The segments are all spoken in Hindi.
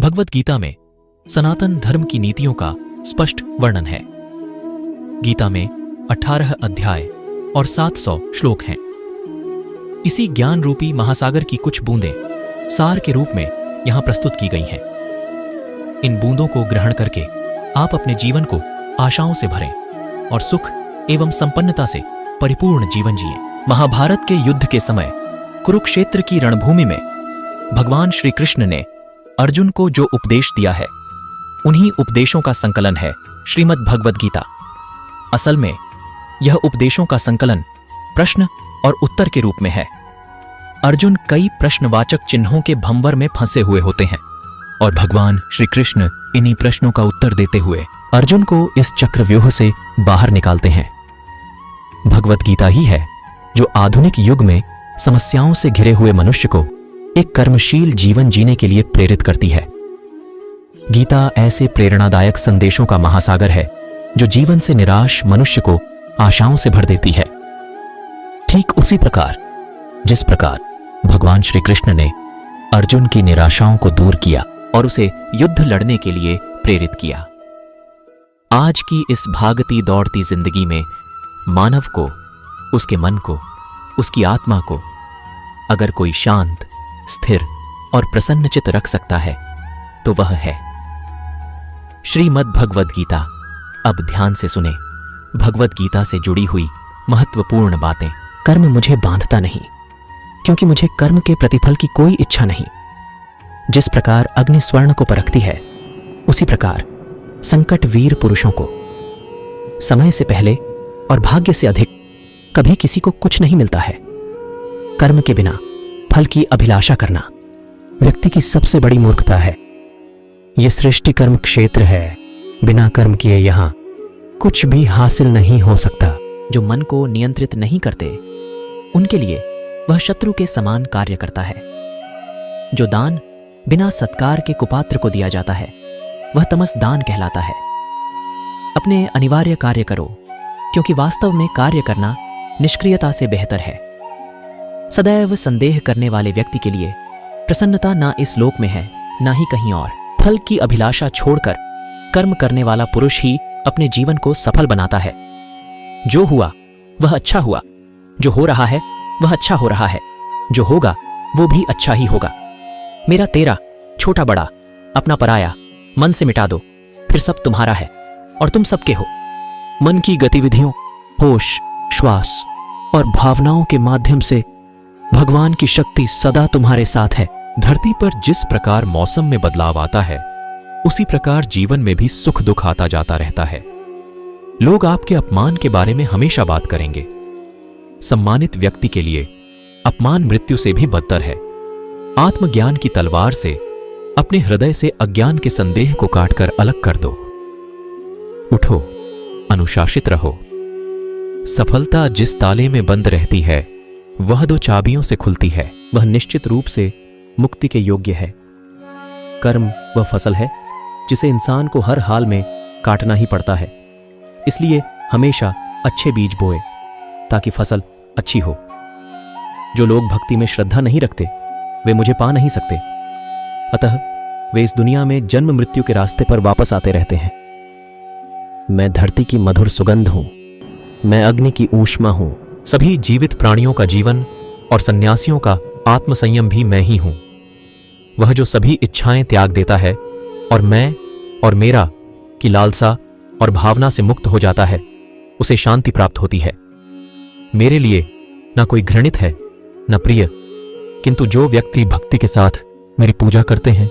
भगवद गीता में सनातन धर्म की नीतियों का स्पष्ट वर्णन है। गीता में 18 अध्याय और 700 श्लोक हैं। इसी ज्ञान रूपी महासागर की कुछ बूंदें सार के रूप में यहां प्रस्तुत की गई हैं। इन बूंदों को ग्रहण करके आप अपने जीवन को आशाओं से भरें और सुख एवं संपन्नता से परिपूर्ण जीवन जिएं। महाभारत के युद्ध के समय कुरुक्षेत्र की रणभूमि में भगवान श्री कृष्ण ने अर्जुन को जो उपदेश दिया है, उन्हीं उपदेशों का संकलन है श्रीमद् भगवद गीता। असल में यह उपदेशों का संकलन प्रश्न और उत्तर के रूप में है। अर्जुन कई प्रश्नवाचक चिन्हों के भंवर में फंसे हुए होते हैं और भगवान श्री कृष्ण इन्हीं प्रश्नों का उत्तर देते हुए अर्जुन को इस चक्रव्यूह से बाहर निकालते हैं। भगवद गीता ही है जो आधुनिक युग में समस्याओं से घिरे हुए मनुष्य को एक कर्मशील जीवन जीने के लिए प्रेरित करती है। गीता ऐसे प्रेरणादायक संदेशों का महासागर है जो जीवन से निराश मनुष्य को आशाओं से भर देती है। ठीक उसी प्रकार जिस प्रकार भगवान श्री कृष्ण ने अर्जुन की निराशाओं को दूर किया और उसे युद्ध लड़ने के लिए प्रेरित किया। आज की इस भागती दौड़ती जिंदगी में मानव को, उसके मन को, उसकी आत्मा को अगर कोई शांत, स्थिर और प्रसन्नचित रख सकता है तो वह है श्रीमद् भगवद गीता। अब ध्यान से सुने भगवद गीता से जुड़ी हुई महत्वपूर्ण बातें। कर्म मुझे बांधता नहीं, क्योंकि मुझे कर्म के प्रतिफल की कोई इच्छा नहीं। जिस प्रकार अग्नि स्वर्ण को परखती है, उसी प्रकार संकट वीर पुरुषों को समय से पहले और भाग्य से अधिक कभी किसी को कुछ नहीं मिलता है। कर्म के बिना फल की अभिलाषा करना व्यक्ति की सबसे बड़ी मूर्खता है। यह सृष्टि कर्म क्षेत्र है, बिना कर्म किए यहां कुछ भी हासिल नहीं हो सकता। जो मन को नियंत्रित नहीं करते, उनके लिए वह शत्रु के समान कार्य करता है। जो दान बिना सत्कार के कुपात्र को दिया जाता है, वह तमस दान कहलाता है। अपने अनिवार्य कार्य करो, क्योंकि वास्तव में कार्य करना निष्क्रियता से बेहतर है। सदैव संदेह करने वाले व्यक्ति के लिए प्रसन्नता ना इस लोक में है, ना ही कहीं और। फल की अभिलाषा छोड़कर कर्म करने वाला पुरुष ही अपने जीवन को सफल बनाता है। जो हुआ वह अच्छा हुआ, जो हो रहा है वह अच्छा हो रहा है, जो होगा वो भी अच्छा ही होगा। मेरा तेरा, छोटा बड़ा, अपना पराया मन से मिटा दो, फिर सब तुम्हारा है और तुम सबके हो। मन की गतिविधियों, होश, श्वास और भावनाओं के माध्यम से भगवान की शक्ति सदा तुम्हारे साथ है। धरती पर जिस प्रकार मौसम में बदलाव आता है, उसी प्रकार जीवन में भी सुख दुख आता जाता रहता है। लोग आपके अपमान के बारे में हमेशा बात करेंगे। सम्मानित व्यक्ति के लिए अपमान मृत्यु से भी बदतर है। आत्मज्ञान की तलवार से अपने हृदय से अज्ञान के संदेह को काटकर अलग कर दो। उठो, अनुशासित रहो। सफलता जिस ताले में बंद रहती है, वह 2 चाबियों से खुलती है। वह निश्चित रूप से मुक्ति के योग्य है। कर्म वह फसल है जिसे इंसान को हर हाल में काटना ही पड़ता है। इसलिए हमेशा अच्छे बीज बोए ताकि फसल अच्छी हो। जो लोग भक्ति में श्रद्धा नहीं रखते, वे मुझे पा नहीं सकते। अतः वे इस दुनिया में जन्म मृत्यु के रास्ते पर वापस आते रहते हैं। मैं धरती की मधुर सुगंध हूं, मैं अग्नि की ऊष्मा हूं। सभी जीवित प्राणियों का जीवन और सन्यासियों का आत्मसंयम भी मैं ही हूं। वह जो सभी इच्छाएं त्याग देता है और मैं और मेरा की लालसा और भावना से मुक्त हो जाता है, उसे शांति प्राप्त होती है। मेरे लिए ना कोई घृणित है ना प्रिय, किंतु जो व्यक्ति भक्ति के साथ मेरी पूजा करते हैं,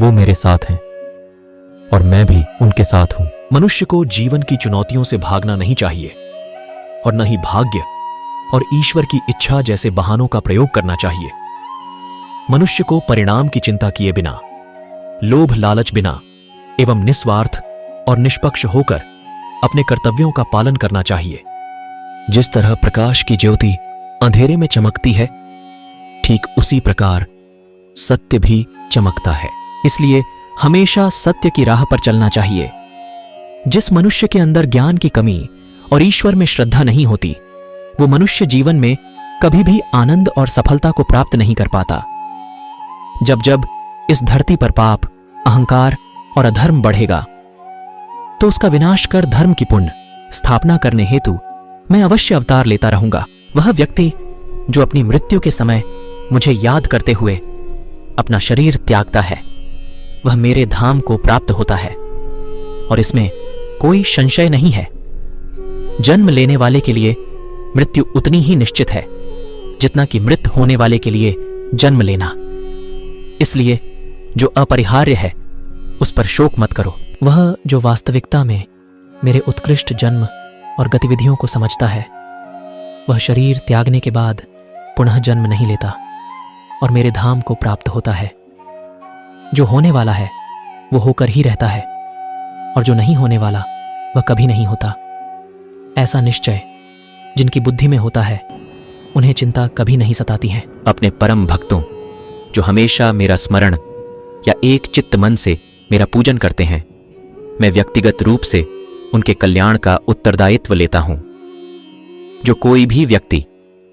वो मेरे साथ हैं और मैं भी उनके साथ हूं। मनुष्य को जीवन की चुनौतियों से भागना नहीं चाहिए और न ही भाग्य और ईश्वर की इच्छा जैसे बहानों का प्रयोग करना चाहिए। मनुष्य को परिणाम की चिंता किए बिना, लोभ लालच बिना एवं निस्वार्थ और निष्पक्ष होकर अपने कर्तव्यों का पालन करना चाहिए। जिस तरह प्रकाश की ज्योति अंधेरे में चमकती है, ठीक उसी प्रकार सत्य भी चमकता है। इसलिए हमेशा सत्य की राह पर चलना चाहिए। जिस मनुष्य के अंदर ज्ञान की कमी और ईश्वर में श्रद्धा नहीं होती, वो मनुष्य जीवन में कभी भी आनंद और सफलता को प्राप्त नहीं कर पाता। जब जब इस धरती पर पाप, अहंकार और अधर्म बढ़ेगा तो उसका विनाश कर धर्म की पुण्य स्थापना करने हेतु मैं अवश्य अवतार लेता रहूंगा। वह व्यक्ति जो अपनी मृत्यु के समय मुझे याद करते हुए अपना शरीर त्यागता है, वह मेरे धाम को प्राप्त होता है और इसमें कोई संशय नहीं है। जन्म लेने वाले के लिए मृत्यु उतनी ही निश्चित है जितना कि मृत होने वाले के लिए जन्म लेना। इसलिए जो अपरिहार्य है उस पर शोक मत करो। वह जो वास्तविकता में मेरे उत्कृष्ट जन्म और गतिविधियों को समझता है, वह शरीर त्यागने के बाद पुनः जन्म नहीं लेता और मेरे धाम को प्राप्त होता है। जो होने वाला है वो होकर ही रहता है और जो नहीं होने वाला वह कभी नहीं होता। ऐसा निश्चय जिनकी बुद्धि में होता है उन्हें चिंता कभी नहीं सताती है। अपने परम भक्तों जो हमेशा मेरा स्मरण या एक चित्त मन से मेरा पूजन करते हैं, मैं व्यक्तिगत रूप से उनके कल्याण का उत्तरदायित्व लेता हूं। जो कोई भी व्यक्ति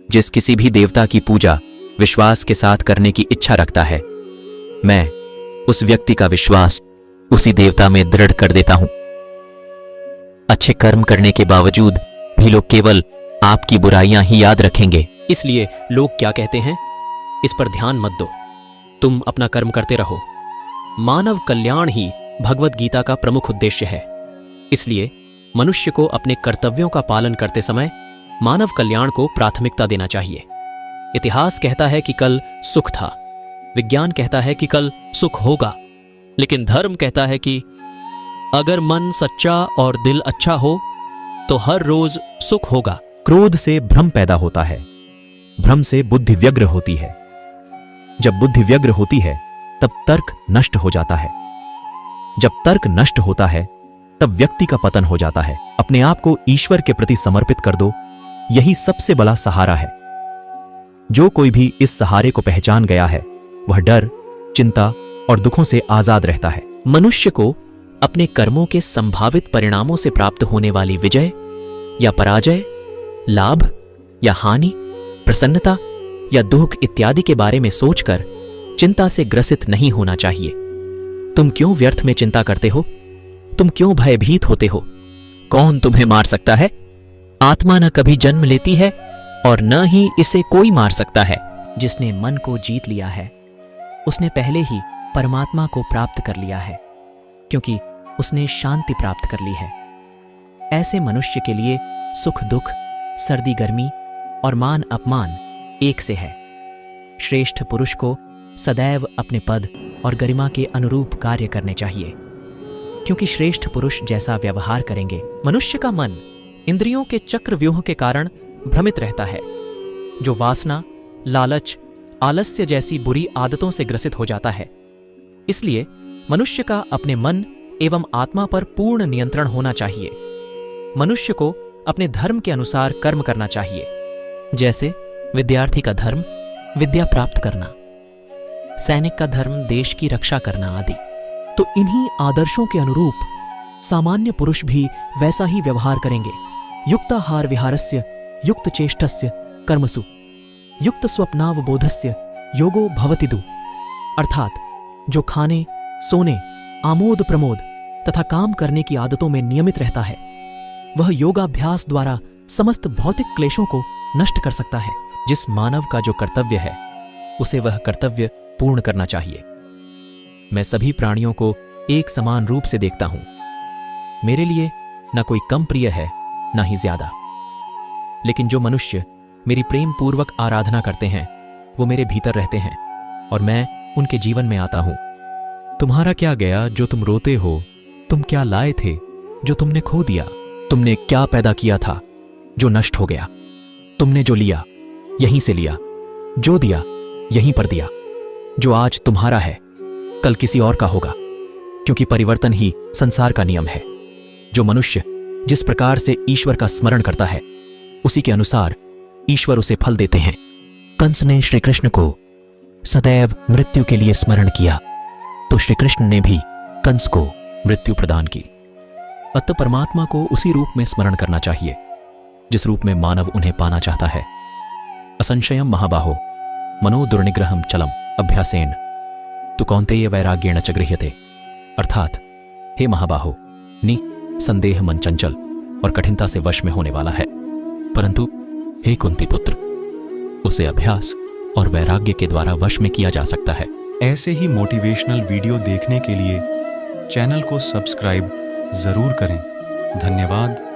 जिस किसी भी देवता की पूजा विश्वास के साथ करने की इच्छा रखता है, मैं उस व्यक्ति का विश्वास उसी देवता में दृढ़ कर देता हूं। अच्छे कर्म करने के बावजूद भी लोग केवल आपकी बुराइयां ही याद रखेंगे। इसलिए लोग क्या कहते हैं, इस पर ध्यान मत दो, तुम अपना कर्म करते रहो। मानव कल्याण ही भगवत गीता का प्रमुख उद्देश्य है। इसलिए मनुष्य को अपने कर्तव्यों का पालन करते समय मानव कल्याण को प्राथमिकता देना चाहिए। इतिहास कहता है कि कल सुख था, विज्ञान कहता है कि कल सुख होगा, लेकिन धर्म कहता है कि अगर मन सच्चा और दिल अच्छा हो तो हर रोज सुख होगा। क्रोध से भ्रम पैदा होता है, भ्रम से बुद्धि व्यग्र होती है। जब बुद्धि व्यग्र होती है तब तर्क नष्ट हो जाता है। जब तर्क नष्ट होता है तब व्यक्ति का पतन हो जाता है। अपने आप को ईश्वर के प्रति समर्पित कर दो, यही सबसे बड़ा सहारा है। जो कोई भी इस सहारे को पहचान गया है वह डर, चिंता और दुखों से आजाद रहता है। मनुष्य को अपने कर्मों के संभावित परिणामों से प्राप्त होने वाली विजय या पराजय, लाभ या हानि, प्रसन्नता या दुख इत्यादि के बारे में सोचकर चिंता से ग्रसित नहीं होना चाहिए। तुम क्यों व्यर्थ में चिंता करते हो? तुम क्यों भयभीत होते हो? कौन तुम्हें मार सकता है? आत्मा न कभी जन्म लेती है और न ही इसे कोई मार सकता है। जिसने मन को जीत लिया है उसने पहले ही परमात्मा को प्राप्त कर लिया है, क्योंकि उसने शांति प्राप्त कर ली है। ऐसे मनुष्य के लिए सुख दुख, सर्दी गर्मी और मान अपमान एक से है। श्रेष्ठ पुरुष को सदैव अपने पद और गरिमा के अनुरूप कार्य करने चाहिए, क्योंकि श्रेष्ठ पुरुष जैसा व्यवहार करेंगे। मनुष्य का मन इंद्रियों के चक्रव्यूह के कारण भ्रमित रहता है, जो वासना, लालच, आलस्य जैसी बुरी आदतों से ग्रसित हो जाता है। इसलिए मनुष्य का अपने मन एवं आत्मा पर पूर्ण नियंत्रण होना चाहिए। मनुष्य को अपने धर्म के अनुसार कर्म करना चाहिए, जैसे विद्यार्थी का धर्म विद्या प्राप्त करना, सैनिक का धर्म देश की रक्षा करना आदि। तो इन्हीं आदर्शों के अनुरूप सामान्य पुरुष भी वैसा ही व्यवहार करेंगे। युक्ताहार विहारस्य युक्त चेष्टस्य कर्मसु युक्त स्वप्नावबोधस्य योगो भवतिदु। अर्थात जो खाने, सोने, आमोद प्रमोद तथा काम करने की आदतों में नियमित रहता है, वह योगाभ्यास द्वारा समस्त भौतिक क्लेशों को नष्ट कर सकता है। जिस मानव का जो कर्तव्य है उसे वह कर्तव्य पूर्ण करना चाहिए। मैं सभी प्राणियों को एक समान रूप से देखता हूं। मेरे लिए न कोई कम प्रिय है न ही ज्यादा, लेकिन जो मनुष्य मेरी प्रेम पूर्वक आराधना करते हैं वो मेरे भीतर रहते हैं और मैं उनके जीवन में आता हूं। तुम्हारा क्या गया जो तुम रोते हो? तुम क्या लाए थे जो तुमने खो दिया? तुमने क्या पैदा किया था जो नष्ट हो गया? तुमने जो लिया यहीं से लिया, जो दिया यहीं पर दिया। जो आज तुम्हारा है कल किसी और का होगा, क्योंकि परिवर्तन ही संसार का नियम है। जो मनुष्य जिस प्रकार से ईश्वर का स्मरण करता है उसी के अनुसार ईश्वर उसे फल देते हैं। कंस ने श्री कृष्ण को सदैव मृत्यु के लिए स्मरण किया तो श्री कृष्ण ने भी कंस को मृत्यु प्रदान की। अतः परमात्मा को उसी रूप में स्मरण करना चाहिए जिस रूप में मानव उन्हें पाना चाहता है। असंशयम महाबाहो मनो दुर्निग्रहम चलम अभ्यासेन तु कौन्तेय वैराग्येण च गृह्यते, अर्थात हे महाबाहो, संदेह मन चंचल और कठिनता से वश में होने वाला है, परंतु हे कुंती पुत्र, उसे अभ्यास और वैराग्य के द्वारा वश में किया जा सकता है। ऐसे ही मोटिवेशनल वीडियो देखने के लिए चैनल को सब्सक्राइब जरूर करें। धन्यवाद।